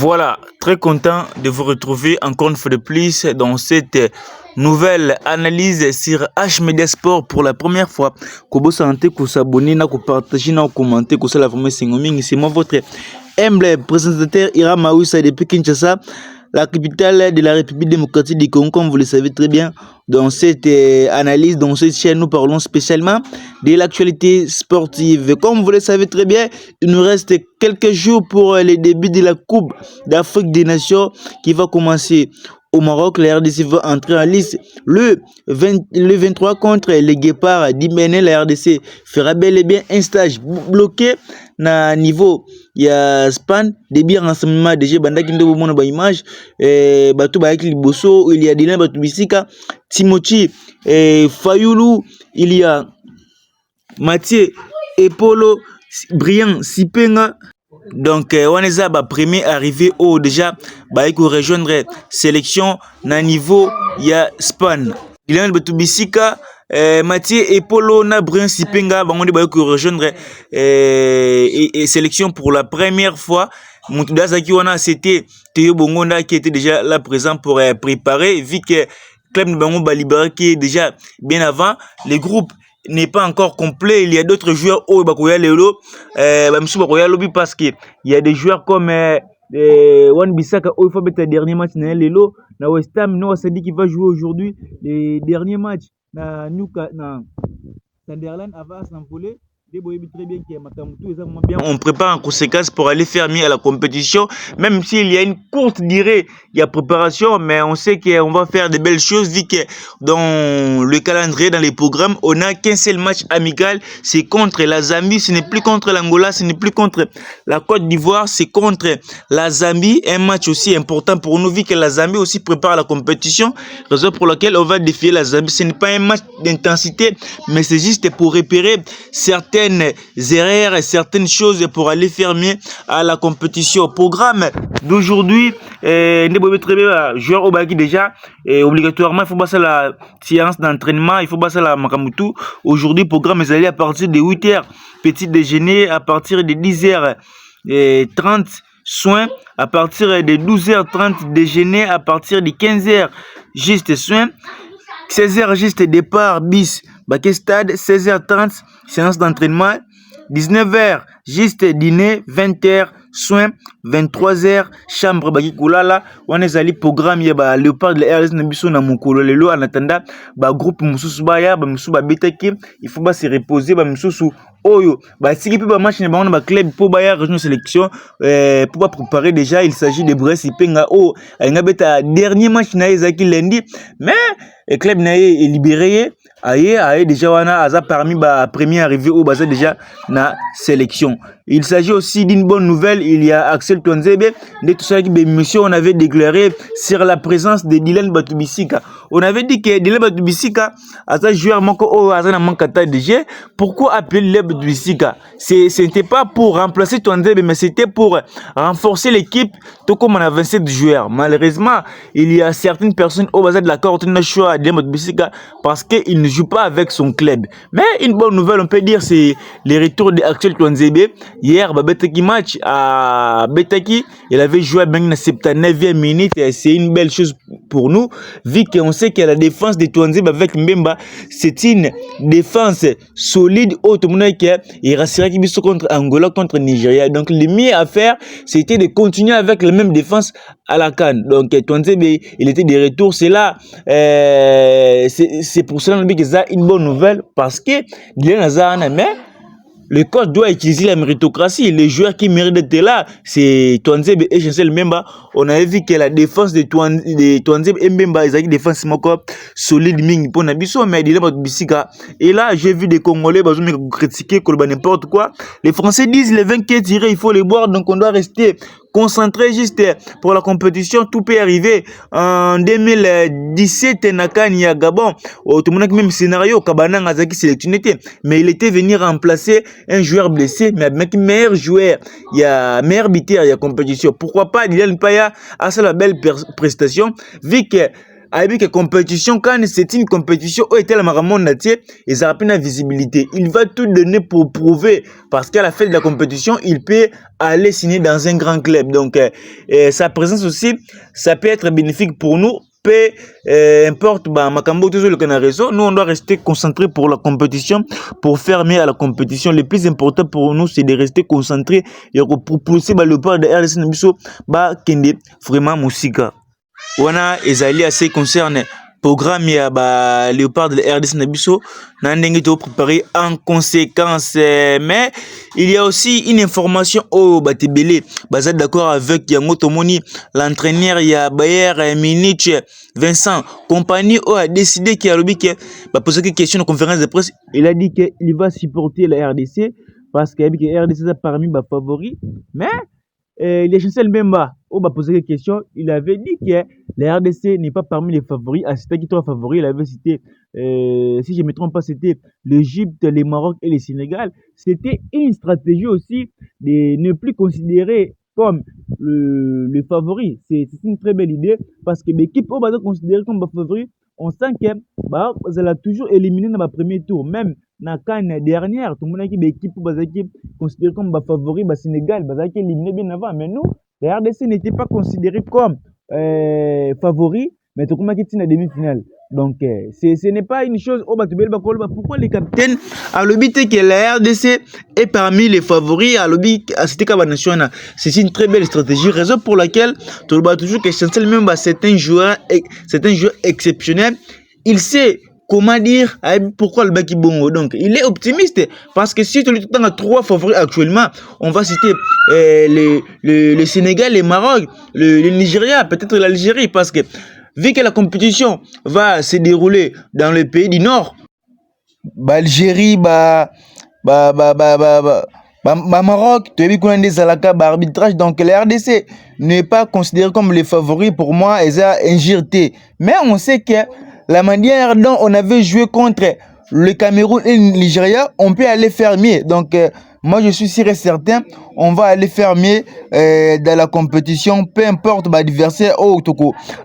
Voilà, très content de vous retrouver encore une fois de plus dans cette nouvelle analyse sur H Media Sport pour la première fois. Kobo santé, ko s'abonner, na ko partager, na ko commenter, ko ça la vraiment c'est moi votre humble présentateur Ira Maoussa depuis Kinshasa, la capitale de la République démocratique du Congo, comme vous le savez très bien. Dans cette analyse, dans cette chaîne, nous parlons spécialement de l'actualité sportive. Comme vous le savez très bien, il nous reste quelques jours pour le début de la Coupe d'Afrique des Nations qui va commencer au Maroc. La RDC va entrer en lice le 23 contre les Guépards d'Iméné. La RDC fera bel et bien un stage bloqué na niveau ya span de bien renseignement déjà bandaki ndo bomona ba image bato ba yaki liboso il y a Dylan Batubisika, Timothy Fayulu, il y a Mathieu Epolo, Brian Sipenga. Donc on est à premier arrivé au déjà ba yaki rejoindre sélection na niveau ya span Dylan Batubisika, Mathieu Epolo na Brian Sipenga bangondi ba yaki rejoindre sélection pour la première fois. Moutouda qui wana c'était Théo Bongonda qui était déjà là présent pour préparer vu que Club Nbango Balibara qui est déjà bien avant. Le groupe n'est pas encore complet. Il y a d'autres joueurs au Bakoya Lelo, Bakoya Lobby parce que il y a des joueurs comme Wan Bissaka au faut mettre dernier match na Lelo na West Ham no Sadi qui va jouer aujourd'hui les derniers matchs na Sunderland avant s'envoler. Très bien on prépare en conséquence pour aller faire mieux à la compétition, même s'il y a une courte durée, il y a préparation, mais on sait qu'on va faire de belles choses vu que dans le calendrier, dans les programmes, on n'a qu'un seul match amical, c'est contre la Zambie, ce n'est plus contre l'Angola, ce n'est plus contre la Côte d'Ivoire, c'est contre la Zambie, un match aussi important pour nous vu que la Zambie aussi prépare la compétition, raison pour laquelle on va défier la Zambie. Ce n'est pas un match d'intensité, mais c'est juste pour repérer certaines erreurs et certaines choses pour aller faire mieux à la compétition. Au programme d'aujourd'hui, joueur au Baki déjà, obligatoirement il faut passer la séance d'entraînement, il faut passer la Makamutu. Aujourd'hui, programme est allé à partir de 8h, petit déjeuner à partir de 10h30, soins à partir de 12h30, déjeuner à partir de 15h, juste soins. 16h juste départ bis Baké Stade, 16h30 séance d'entraînement, 19h juste dîner, 20h soins, 23h chambre Baki Kulala. On est allé programme ya ba Léopard de la RS Nabiso na Mukolo lelo en attendant ba groupe mususu baya ba mususu ba betaki, il faut pas se reposer ba mususu oyo ba siki pe ba match ne ba on ba club pour baya région sélection pour pas préparer déjà. Il s'agit de Brian Sipenga o nga beta dernier match na ezaki lundi, mais le club na est libéré aye déjà wana aza parmi ba premier arrivé au baza déjà na sélection. Il s'agit aussi d'une bonne nouvelle, il y a Axel Twanzebe de tout ça qui mission on avait déclaré sur la présence de Dylan Batubisika. On avait dit que Dylan Batubisika aza joueur moko o aza na mankata déjà. Pourquoi appeler Dylan Batubisika? C'était pas pour remplacer Twanzebe, mais c'était pour renforcer l'équipe tout comme on a 27 joueurs. Malheureusement, il y a certaines personnes au bazar de la corde de choix Dylan Batubisika parce qu'il ne joue pas avec son club. Mais une bonne nouvelle, on peut dire, c'est le retour de Axel Twanzebe. Hier, Betaki match à Betaki, il avait joué à la 79e minute et c'est une belle chose pour nous, vu qu'on sait que la défense de Twanzebe avec Mbemba, c'est une défense solide, et rassura qui contre Angola, contre Nigeria. Donc, le mieux à faire, c'était de continuer avec la même défense à la CAN. Donc, Twanzebe, il était de retour. C'est là, c'est pour cela que ça une bonne nouvelle parce que Dylan Azarana, mais le coach doit utiliser la méritocratie. Les joueurs qui méritent d'être là, c'est Twanzebe et Chancel Mbemba. On avait vu que la défense de Twanzebe et Mbemba, ils ont une défense solide, ming pour Nabiso, mais il est Bissika. Et là, j'ai vu des Congolais, critiquer n'importe quoi. Les Français disent les 20 qui tirés, il faut les boire, donc on doit rester concentré juste pour la compétition. Tout peut arriver. En 2017 Nakani à Gabon, tout le monde même scénario Kabana Azaki sélectionné, mais il était venu remplacer un joueur blessé, mais avec meilleur joueur, il y a meilleur buteur, il y a compétition. Pourquoi pas Dylan Paya a la belle prestation vu que avec la compétition, quand c'est une compétition où était la monde entier, ils ont la visibilité. Il va tout donner pour prouver, parce qu'à la fin de la compétition, il peut aller signer dans un grand club. Donc, sa présence aussi, ça peut être bénéfique pour nous. Peu importe, Makambo, tout le réseau, nous on doit rester concentrés pour la compétition, pour faire mieux à la compétition. Le plus important pour nous, c'est de rester concentrés et pour pousser le port de RDC Nabiso, Kende, vraiment Moussika. Wana ezali à ce qui concerne programme ya Léopard de la RDC Nabiso nandenge to préparé en conséquence, mais il y a aussi une information au Batebele basé d'accord avec Yango Tomoni, l'entraîneur ya Bayern Munich Vincent compagnie a décidé qu'il a posé une question en conférence de presse. Il a dit qu'il va supporter la RDC parce que la RDC est parmi les favoris, mais les chancels Mbemba, on m'a posé des questions. Il avait dit que la RDC n'est pas parmi les favoris. Ah, c'était qui trois favoris? Il avait cité, si je ne me trompe pas, c'était l'Égypte, le Maroc et le Sénégal. C'était une stratégie aussi de ne plus considérer comme le favori. C'est une très belle idée parce que l'équipe, on va considérer comme favori. On sent que elle a toujours éliminé dans le premier tour. Même dans la CAN dernière, tout le monde a dit que l'équipe considérée comme favori, Sénégal, qui éliminé bien avant. Mais nous, la RDC n'était pas considérée comme favori, mais tout le monde a dit la demi-finale. Donc, ce n'est pas une chose. Pourquoi les capitaines a l'obité que la RDC est parmi les favoris à l'obité à cette nationale? C'est une très belle stratégie, raison pour laquelle tout le monde toujours que Chancel même c'est un joueur exceptionnel. Il sait comment dire pourquoi le Baki Bongo. Donc, il est optimiste parce que si tu as trois favoris actuellement, on va citer le Sénégal, le Maroc, le Nigeria, peut-être l'Algérie, parce que vu que la compétition va se dérouler dans le pays du Nord, Algérie, Maroc, tu as vu qu'on a des arbitrage, donc la RDC n'est pas considérée comme les favoris pour moi, et ça injurté. Mais on sait que la manière dont on avait joué contre le Cameroun et le Nigeria, on peut aller faire mieux. Donc, moi, je suis sûr et certain, on va aller faire mieux dans la compétition, peu importe l'adversaire ou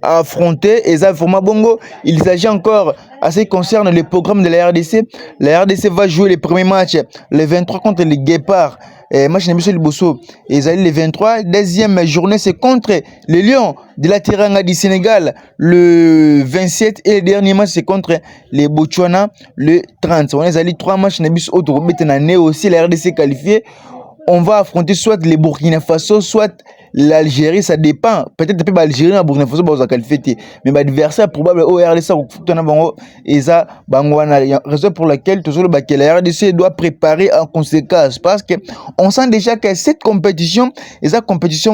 affronter. Et ça, vraiment, bongo, il s'agit encore, à ce qui concerne le programme de la RDC. La RDC va jouer les premiers matchs, le 23 contre les Guépards. Match de Bosso, et les 23. Deuxième journée, c'est contre les Lions de la Teranga du Sénégal, le 27. Et le dernier match, c'est contre les Botswana, le 30. On est allé 3 matchs, aussi la RDC qualifiée. On va affronter soit les Burkina Faso, soit l'Algérie, ça dépend. Peut-être que l'Algérie et Burkina Faso va qualifier. Mais l'adversaire probable au RDC, et ça, raison pour laquelle la RDC doit préparer en conséquence. Parce qu'on sent déjà que cette compétition, et cette compétition,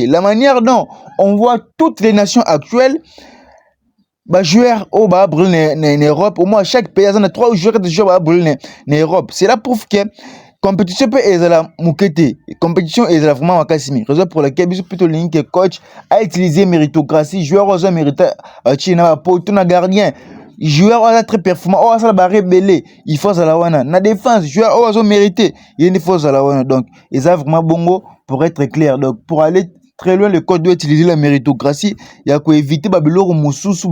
la manière dont on voit toutes les nations actuelles, joueurs au en Europe, au moins chaque pays a 3 joueurs de joueurs en Europe. Cela prouve que compétition peut être la moukete, compétition est vraiment makasimi. Raison pour laquelle biso plutôt ligne que coach a utilisé méritocratie, joueur aux mérite china pour tout na gardien. Joueur aux très performant, oh ça la rebelle, il faut ça la wana. Na défense, joueur aux mérité, il faut ça la wana. Donc, ils ont vraiment bongo pour être clair. Donc, pour aller très loin, le code doit utiliser la méritocratie. Il y a qu'à éviter Babylore Moussoussou,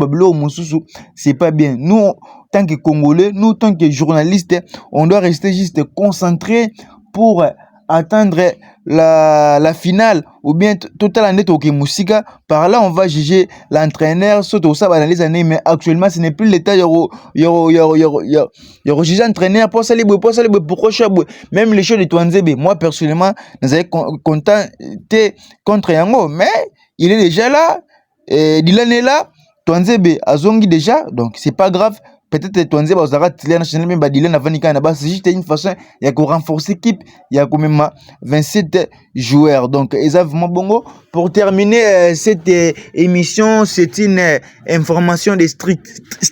c'est pas bien. Nous, tant que Congolais, nous, tant que journalistes, on doit rester juste concentrés pour attendre la finale ou bien total année au Moussika. Par là, on va juger l'entraîneur, surtout ça, dans les années, mais actuellement, ce n'est plus l'état. Il y a jugé l'entraîneur pour ça, pourquoi même les choses de Touanzebe. Moi, personnellement, nous avons content contre Yango, mais il est déjà là, Dylan est là, Touanzebe a zongi déjà, donc c'est pas grave. Peut-être Touanzebe va se national même Dylan avant c'est juste une façon il y a qu'on renforcer l'équipe, il y a quand même 27 joueurs. Donc ils ont vraiment bongo. Pour terminer cette émission, c'est une information de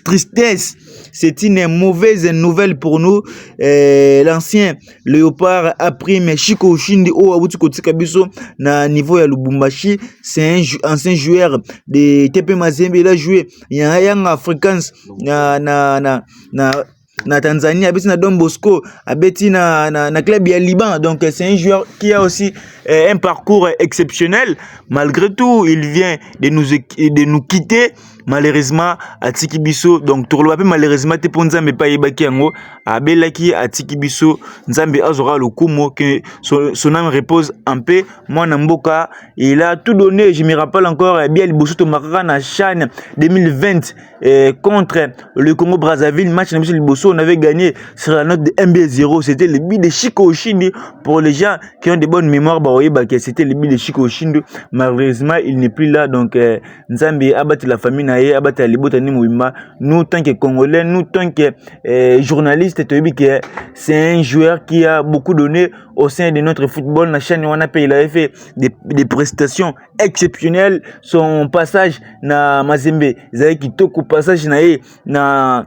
tristesse. C'est une mauvaise nouvelle pour nous. L'ancien Léopard a pris mais Chico Shindi au Abutu Kotika Biso na niveau ya Lubumbashi. C'est un ancien joueur de TP Mazembe. Il a joué. Il y a un Young Africans na Tanzanie, abeti na Don Bosco, abeti na club ya Liban. Donc c'est un joueur qui a aussi un parcours exceptionnel. Malgré tout, il vient de nous quitter. malheureusement atiki biso donc toloba pe malheureusement te po nzambe pa yebaki yango abelaki atiki biso nzambe azora lokumo que son âme repose en paix mwana mboka il a tout donné. Je me rappelle encore bien liboso to makaka na CHAN 2020 contre le Congo Brazzaville, match na biso liboso on avait gagné sur la note de 1-0. C'était le but de Chico Oshindi. Pour les gens qui ont de bonnes mémoires, c'était le but de Chico Oshindi. Malheureusement il n'est plus là, donc nzambe abati la famille naye abati libotani mouima. Nous tant que Congolais, nous tant que journalistes, c'est un joueur qui a beaucoup donné au sein de notre football. Na CHAN wana pe il avait fait des prestations exceptionnelles. Son passage na Mazembe Zaki Kitoko, passage na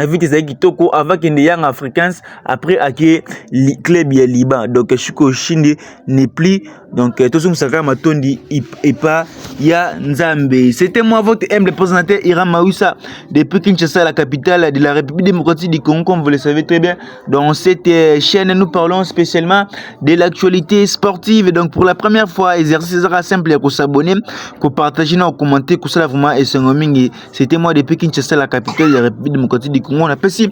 Vite Zaki Kitoko avant qu'il y ait Young Africans, après avec le club ya Liban. Donc Chico Oshindi n'est plus, donc tout ce que Matondi et pas ya Nzambe. C'était moi votre humble représentateur Iram Maoussa depuis Kinshasa, la capitale de la République démocratique du Congo, comme vous le savez très bien. Dans cette chaîne nous parlons spécialement de l'actualité sportive. Donc pour la première fois exercice sera simple pour s'abonner, pour partager, pour commenter, pour cela vraiment et c'était moi depuis Kinshasa, la capitale de la République démocratique du Congo. On appelle si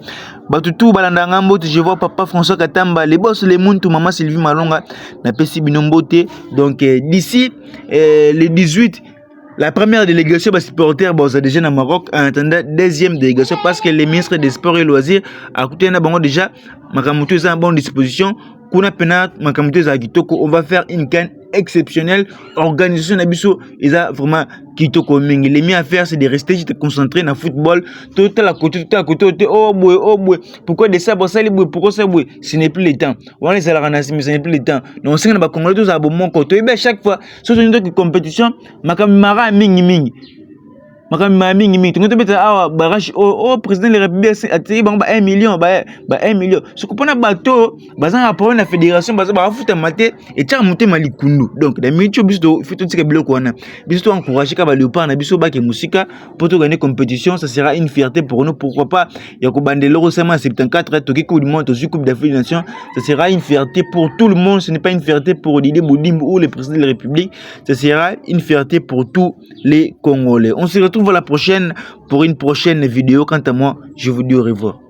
Batutu Balandanga Mbote, je vois papa François Katamba, les boss, les Muntu, maman Sylvie Malonga, on appelle si Binombote. Donc d'ici le 18, la première délégation va supporter déjà au Maroc, en attendant deuxième délégation parce que les ministres des sports et loisirs à côté de déjà Makamutu est en bonne disposition. On va faire une canne exceptionnelle. Organisation Nabiso, ils ont vraiment Kitoko Mingi. Les miens à faire, c'est de rester concentré dans le football. Tout à côté, oh boy. Pourquoi de ça, pourquoi ça, ce n'est plus le temps. On les a mais ce n'est plus le temps. Donc, on va Congolais, tous à bon côté. Et chaque fois, sur une compétition, Makamara Mingi. Mingi tu barrage au président de la République a 1 million 1 million ce qu'on a bateau bazan rapport na fédération bazan ba futa maté et tia monter malikundu donc la minute biso faut tout tika biloko wana biso encourager ka ba léopard na biso ba ke musika pour to gagner compétition. Ça sera une fierté pour nous, pourquoi pas ya ko bandelo récemment 74 toki coupe du monde aussi coupe d'Afrique des Nations. Ça sera une fierté pour tout le monde, ce n'est pas une fierté pour Didier Boudimbo ou le président de la République, ça sera une fierté pour tous les Congolais. On se retrouve la prochaine pour une prochaine vidéo. Quant à moi, je vous dis au revoir.